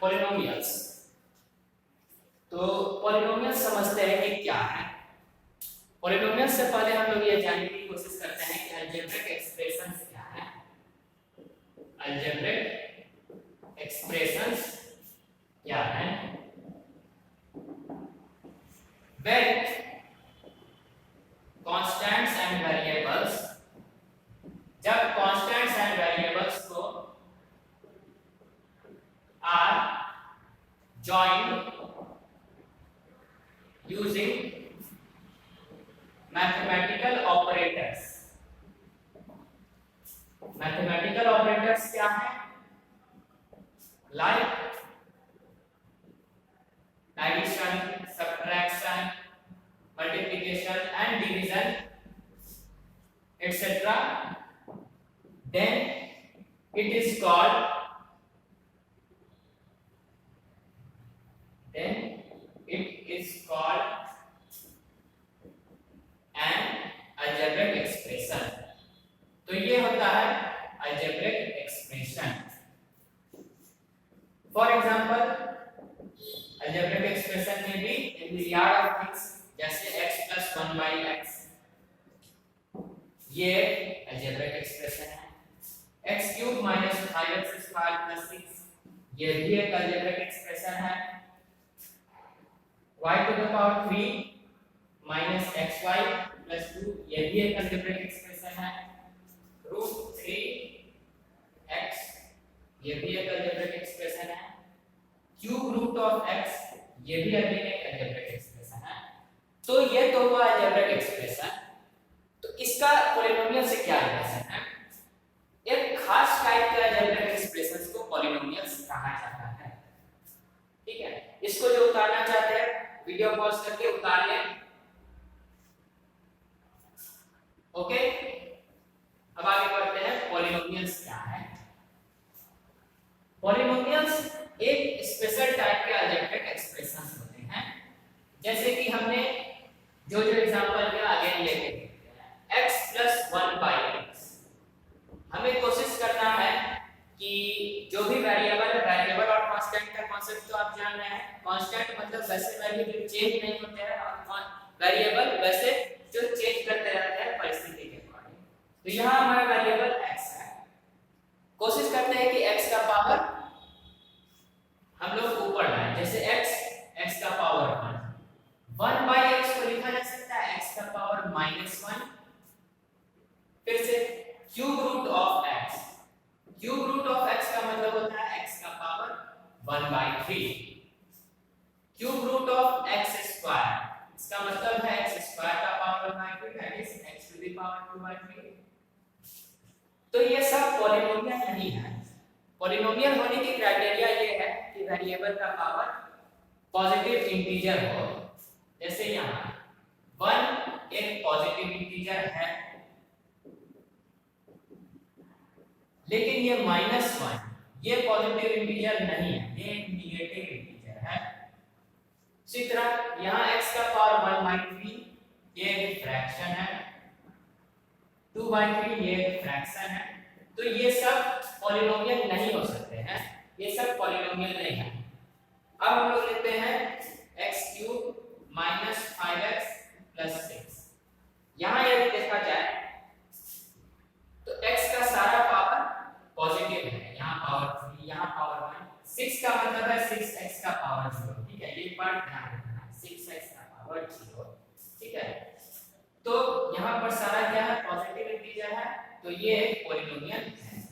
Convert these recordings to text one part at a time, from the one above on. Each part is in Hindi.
पॉलिनोमियल्स। तो पॉलिनोमियल्स समझते हैं कि क्या है। पॉलिनोमियल्स से पहले हम लोग ये जानने की कोशिश करते हैं कि अलजेब्रिक एक्सप्रेशंस क्या है। अलजेब्रिक एक्सप्रेशंस क्या है? When constants and variables, जब constants and variables को are joined using mathematical operators। mathematical operators क्या है? Like addition, subtraction, multiplication and division, etc. Then it is called an algebraic expression। तो ये होता है algebraic expression। For example, algebraic expression में भी in myriad of things, जैसे x plus 1 by x, ये algebraic expression है। x cube minus 5x square plus 6, ये भी एक algebraic expression है। y to the power 3 minus xy plus 2, ये भी एक algebraic expression है। root 3x, ये भी एक algebraic expression है। cube root of x, ये भी अगेन एक अलजेब्रिक एक्सप्रेशन है। तो ये तो हुआ अलजेब्रिक एक्सप्रेशन। तो इसका पॉलिनोमियल से क्या रिलेशन है? एक खास टाइप के अलजेब्रिक एक्सप्रेशंस को पॉलिनोमियल्स कहा जाता है। ठीक है, इसको जो उतारना चाहते हैं वीडियो पॉज करके उतार लें। ओके, अब आगे बढ़ते हैं पॉलिनोमियल्स क्या है। पॉलिनोमियल्स एक स्पेशल टाइप के अलजेब्रिक एक्सप्रेशंस होते हैं। जैसे कि हमने जो एग्जांपल लिया अगेन लेके देखते हैं। x plus 1 by x, हमें कोशिश करना है कि जो भी वेरिएबल और कांस्टेंट का कांसेप्ट तो आप जान रहे हैं। कांस्टेंट मतलब वैसे वैल्यू जो चेंज नहीं होते हैं, और वेरिएबल वैसे जो चेंज करते रहते हैं परिस्थिति के अकॉर्डिंग। तो यहाँ हमारा वेरिएबल x है। कोशिश करते हैं कि x का पावर हम लोग ऊपर लाएं। जैसे x का पावर 1 by x को लिखा जा सकता है x का पावर -1। फिर से cube root of x, cube root of x का मतलब होता है x का power 1/3। Cube root of x square, इसका मतलब है x स्क्वायर का power 1/3, that is x to the power 2/3। तो ये सब पॉलिनोमियल नहीं है। पॉलिनोमियल होने की क्राइटेरिया ये है कि वेरिएबल का पावर पॉजिटिव इंटीजर हो। जैसे यहाँ 1 एक पॉजिटिव इंटीजर है, लेकिन ये -1 ये पॉजिटिव इंटीजर नहीं है, ये एक नेगेटिव इंटीजर है। इसी तरह यहाँ x का पावर 1/3 ये एक फ्रैक्शन है, 2/3 ये एक फ्रैक्शन है। तो ये सब पॉलिनोमियल नहीं हो सकते हैं, ये सब पॉलिनोमियल नहीं है। अब हम लोग लेते हैं x³ minus 5x plus 6। यहाँ यदि देखा जाए तो x का सारा पावर पॉजिटिव है, यहाँ पावर 3, यहाँ पावर 1, 6 का मतलब है 6x का पावर 0। ठीक है, ये पार्ट ध्यान रखना, 6x का पावर 0। ठीक है, तो यहाँ पर सारा क्या है? पॉजिटिव इंटीजर है। तो ये एक पॉलिनोमियल है,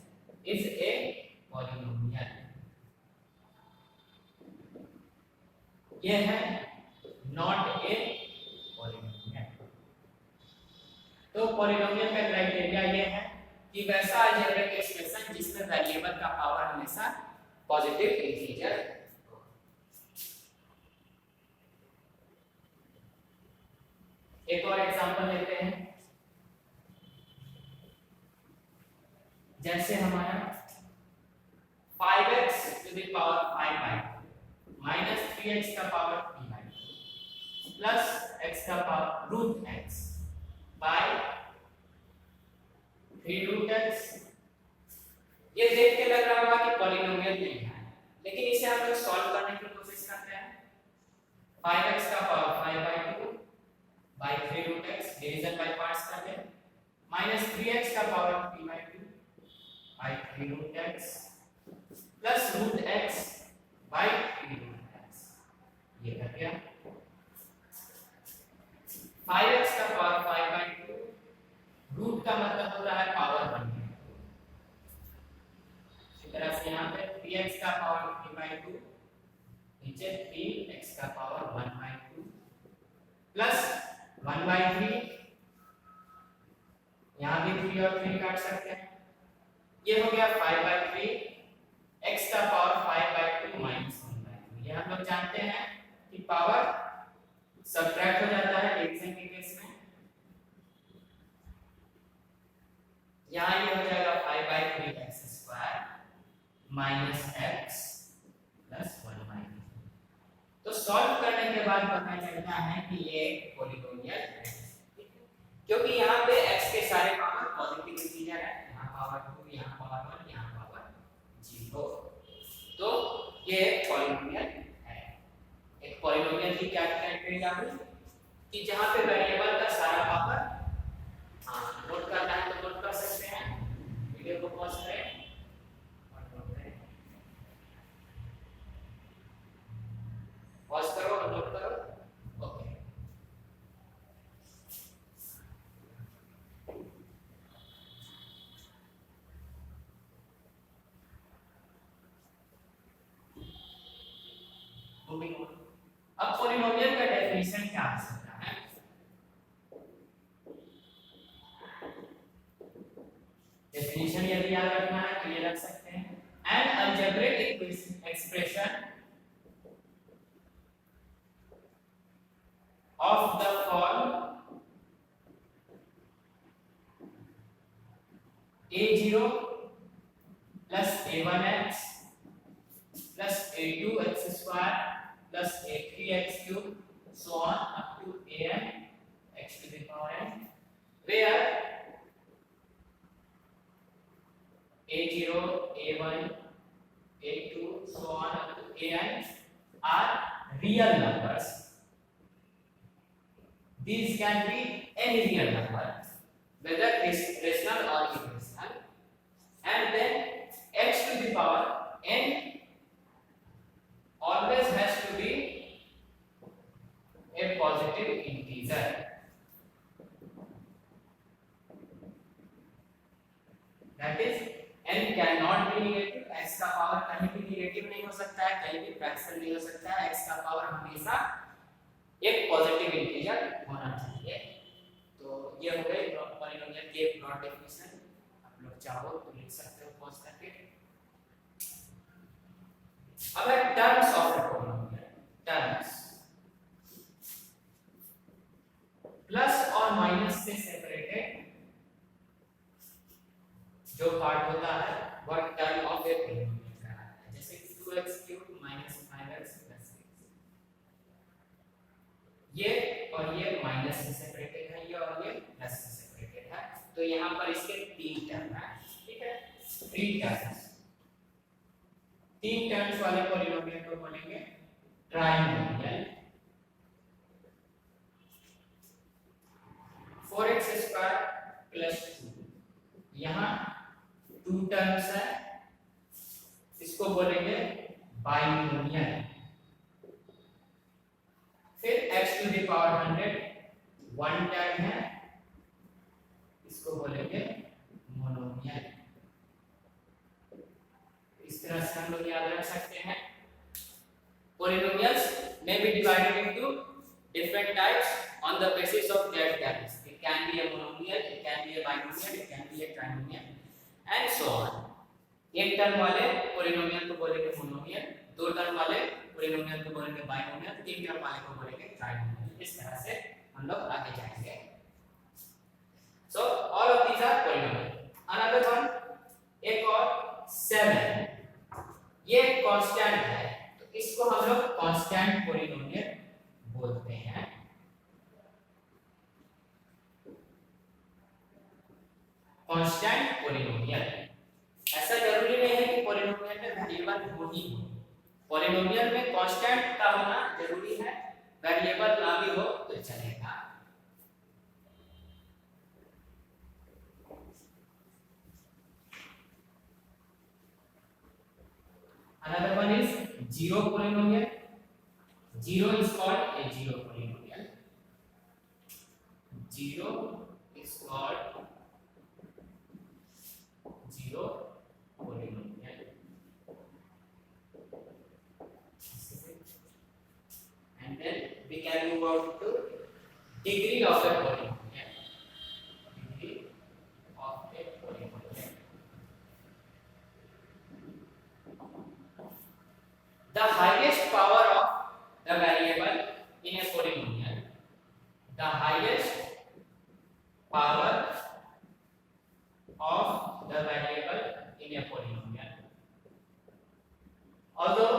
इज ए पॉलिनोमियल। ये है नॉट ए पॉलिनोमियल। तो पॉलिनोमियल का क्राइटेरिया ये है कि वैसा अलजेब्रिक एक्सप्रेशन जिसमें वेरिएबल का पावर हमेशा पॉजिटिव इंटीजर हो। एक और एग्जांपल लेते हैं। जैसे हमारा 5x to the power 5/2 minus 3x का पावर 3/2 प्लस x का power root x by 3 root x। ये देख के लग रहा होगा कि पॉलिनोमियल नहीं है, लेकिन इसे हम लोग सॉल्व करने की कोशिश करते हैं। 5x का power 5/2 by 3 root x division by parts कर ले, माइनस 3x का power 3/2 by 3 root x plus root x by 3 root x। ये कर गया 5x का पावर 5/2, रूट का मतलब होता है पावर 1। इसी तरह से यहाँ पे 3x का पावर 3/2, नीचे 3x का पावर 1/2 प्लस 1/3, यहाँ भी 3 और 3 काट सकते हैं, ये हो गया 5/3, x का पावर 5/2 माइनस 1/2। ये हम लोग जानते हैं कि पावर सब्ट्रैक्ट हो जाता है डिवीजन के केस में। यहाँ ये हो जाएगा 5/3x² माइनस x प्लस 1/2। तो सॉल्व करने के बाद पता चलता है कि ये पॉलिनोमियल है, क्योंकि यहाँ पे x के सारे पावर पॉजिटिव इंटीजर है, यहाँ पावर 2, यहाँ पावर 1, यहाँ पावर 0। तो ये पॉलिनोमियल है। एक पॉलिनोमियल की क्या क्राइटेरिया है कि जहाँ पे वेरिएबल का सारा पावर, हाँ नोट करना है तो नोट कर सकते हैं, वीडियो को पॉज करें और नोट करें, पॉज करो और नोट करो। Okay, moving on. अब पॉलिनोमियल का डेफिनेशन क्या हो सकता है? डेफिनेशन यदि याद रखना है तो ये रख सकते हैं, N algebraic expression of the form a0 plus a1x plus a2x square plus a3x cube so on up to an x to the power n, where a0, a1, a2 so on up to an are real numbers. These can be any real number, whether rational or irrational, and then x to the power n always has to be a positive integer. That is, n cannot be negative, x का पावर कहीं भी नेगेटिव नहीं हो सकता है, कहीं भी फ्रैक्शन नहीं हो सकता है, x का पावर हमेशा एक पॉजिटिव इंटीजर होना चाहिए। तो ये हो गई पॉलिनोमियल की एक ब्रॉड डेफिनेशन। आप लोग चाहो तो लिख सकते हो पॉज करके। अब है terms of a polynomial. Terms plus और माइनस से सेपरेटेड जो पार्ट होता है वह टर्म ऑफ ए पॉलिनोमियल कहलाता है, जैसे 2x³ माइनस 5x प्लस 6। ये और ये माइनस से सेपरेटेड है, ये और ये प्लस से सेपरेटेड है, तो यहाँ पर इसके 3 टर्म है, ठीक है, 3 टर्म्स। 3 टर्म्स वाले पॉलिनोमियल को बोलेंगे ट्राइनोमियल। 4x² प्लस 2, यहाँ 2 टर्म्स है, इसको बोलेंगे बाइनोमियल। फिर x to the power 100 1 term है, इसको बोलेंगे मोनोमियल। इस तरह से हम लोग याद रख सकते हैं। Polynomials may be divided into different types on the basis of their terms. It can be a monomial, it can be a binomial, it can be a trinomial, and so on. एक टर्म वाले पॉलिनोमियल को बोलेंगे मोनोमियल, 2 टर्म वाले पॉलिनोमियल को बोलेंगे बाइनोमियल, 3 टर्म वाले को बोलेंगे ट्राइनोमियल। इस तरह से हम लोग आगे जाएंगे। So all of these are polynomial. Another one, एक और 7, ये कांस्टेंट है, तो इसको हम लोग कांस्टेंट पॉलिनोमियल बोलते हैं। कांस्टेंट पॉलिनोमियल, ऐसा जरूरी नहीं है कि पॉलिनोमियल में वेरिएबल हो ही हो, पॉलिनोमियल में कांस्टेंट का होना जरूरी है, वेरिएबल ना भी हो तो चलेगा। Another one is zero polynomial. Zero is called a zero polynomial. Zero is called zero polynomial. And then we can move out to degree of a polynomial. Degree of a polynomial. The highest power of the variable in a polynomial. The highest power of the variable in a polynomial. Although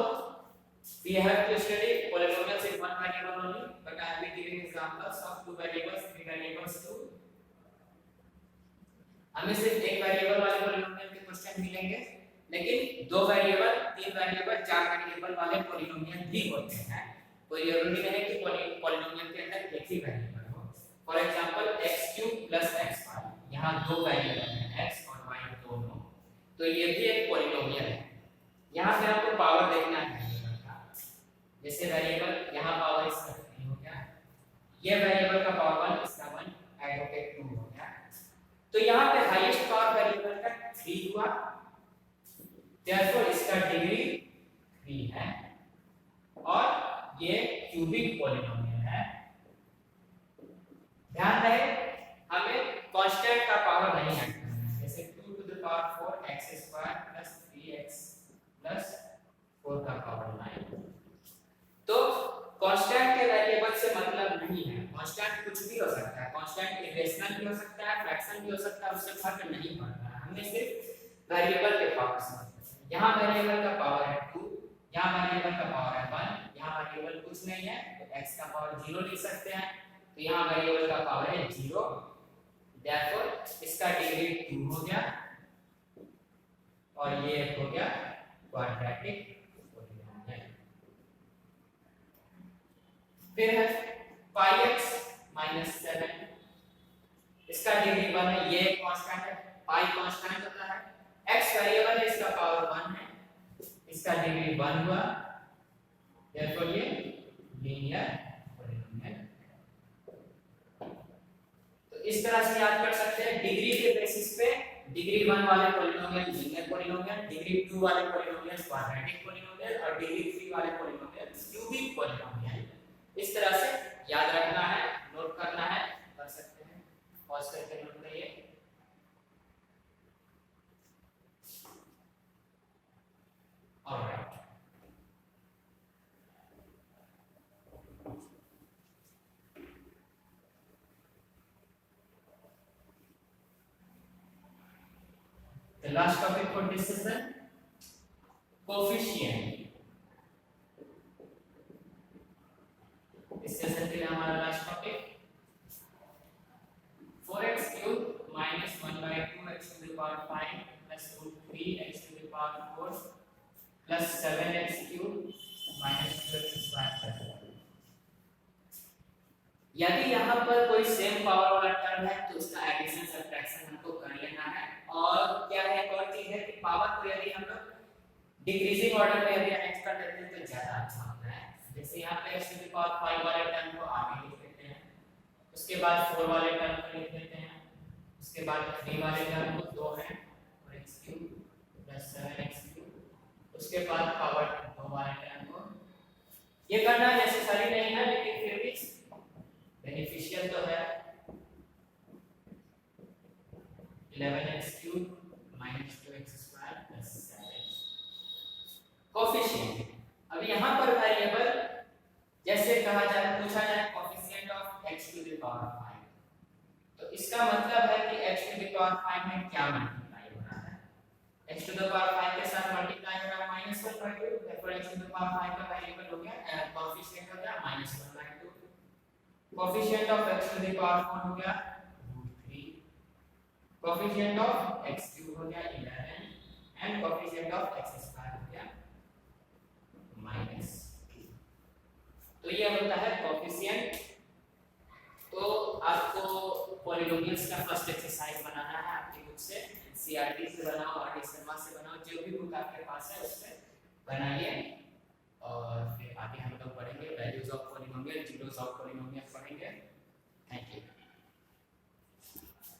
we have to study polynomials in one variable only, but I will be giving examples of two variables, three variables too. हमें सिर्फ एक वेरिएबल वाले पॉलिनोमियल के क्वेश्चन मिलेंगे, लेकिन दो वेरिएबल, तीन वेरिएबल, चार वेरिएबल वाले पॉलिनोमियल भी होते हैं। कोई जरूरी नहीं है कि पॉलिनोमियल के अंदर एक ही वेरिएबल हो। फॉर एग्जांपल x³ + x5, यहाँ दो वेरिएबल हैं x और y दोनों, तो ये भी एक पॉलिनोमियल है। यहाँ पे आपको पावर देखना है वेरिएबल का। जैसे वेरिएबल यहाँ पावर इसका 3 हो गया, ये वेरिएबल का पावर 1, इसका 1 ऐड होके 2 हो गया, तो यहाँ पे हाईएस्ट पावर वेरिएबल का 3 हुआ, therefore इसका डिग्री 3 है और ये क्यूबिक पॉलिनोमियल है। ध्यान रहे हमें कांस्टेंट का पावर नहीं ऐड करना है, जैसे 2⁴ x² + 3x + 4 का पावर 9। तो कांस्टेंट के वेरिएबल से मतलब नहीं है, कांस्टेंट कुछ भी हो सकता है, कांस्टेंट इरेशनल भी हो सकता है, फ्रैक्शन भी हो सकता है, उससे फर्क नहीं पड़ता। हमें सिर्फ वेरिएबल के पावर से मतलब है। यहाँ वेरिएबल का पावर है 2, यहाँ वेरिएबल का पावर है 1, यहाँ वेरिएबल कुछ नहीं है तो x का पावर 0 लिख सकते हैं, तो यहाँ वेरिएबल का पावर है 0, देयरफॉर इसका डिग्री 2 हो गया और ये हो गया क्वाड्रेटिक पॉलिनोमियल। फिर है πx - 7, इसका डिग्री 1 है, ये कांस्टेंट है, पाई कांस्टेंट होता है, x वेरिएबल है, इसका पावर 1 है, इसका डिग्री 1 हुआ, देयरफॉर ये लीनियर पॉलिनोमियल। तो इस तरह से याद कर सकते हैं, डिग्री के बेसिस पे डिग्री 1 वाले पॉलिनोमियल लीनियर पॉलिनोमियल, डिग्री 2 वाले पॉलिनोमियल क्वाड्रेटिक पॉलिनोमियल और डिग्री 3 वाले पॉलिनोमियल क्यूबिक पॉलिनोमियल। इस तरह से याद रखना है, नोट करना है, कर सकते हैं, पॉज करके नोट करिए। Alright, the last topic for this session, coefficient। इस सेशन के लिए हमारा last topic 4x³ - 1/2 x⁵ plus √3 x⁴ plus 7x³ - 2x²। यदि यहाँ पर कोई सेम पावर वाला टर्म है तो उसका एडिशन सब्ट्रैक्शन हमको कर लेना है। और क्या है, एक और चीज है कि पावर को यदि हम लोग डिक्रीजिंग ऑर्डर में यदि अरेंज कर देते हैं तो ज्यादा अच्छा होता है। जैसे यहाँ पे x⁵ वाले टर्म को आगे लिख देते हैं, उसके बाद 4 वाले टर्म को लिख देते हैं, उसके बाद 3 वाले टर्म को 2 है और x³ + 7x³, उसके बाद पावर 2 वाले टर्म को। ये करना नेसेसरी नहीं है, लेकिन फिर भी बेनिफिशियल तो है। 11x³ - 2x² + 7। कोफिशिएंट, अब यहाँ पर वेरिएबल जैसे कहा जाए, पूछा जाए कोफिशिएंट ऑफ x⁵, तो इसका मतलब है कि x⁵ में क्या मल्टीप्लाई हो रहा है, x⁵ के साथ मल्टीप्लाई हो रहा है -1/2, therefore x⁵ का वेरिएबल हो गया, कोफिशिएंट हो गया -1/2। कोफिशिएंट ऑफ x⁴ हो गया √3, कोफिशिएंट ऑफ x³ हो गया 11 एंड कोफिशिएंट ऑफ x² हो गया -2। तो ये होता है कोफिशिएंट। तो आपको पॉलिनोमियल्स का फर्स्ट एक्सरसाइज बनाना है आपकी बुक से, एनसीईआरटी से बनाओ, आरडी शर्मा से बनाओ, जो भी बुक आपके पास है उससे बनाइए। और फिर आगे हम लोग पढ़ेंगे values of polynomial, zeros of polynomial पढ़ेंगे।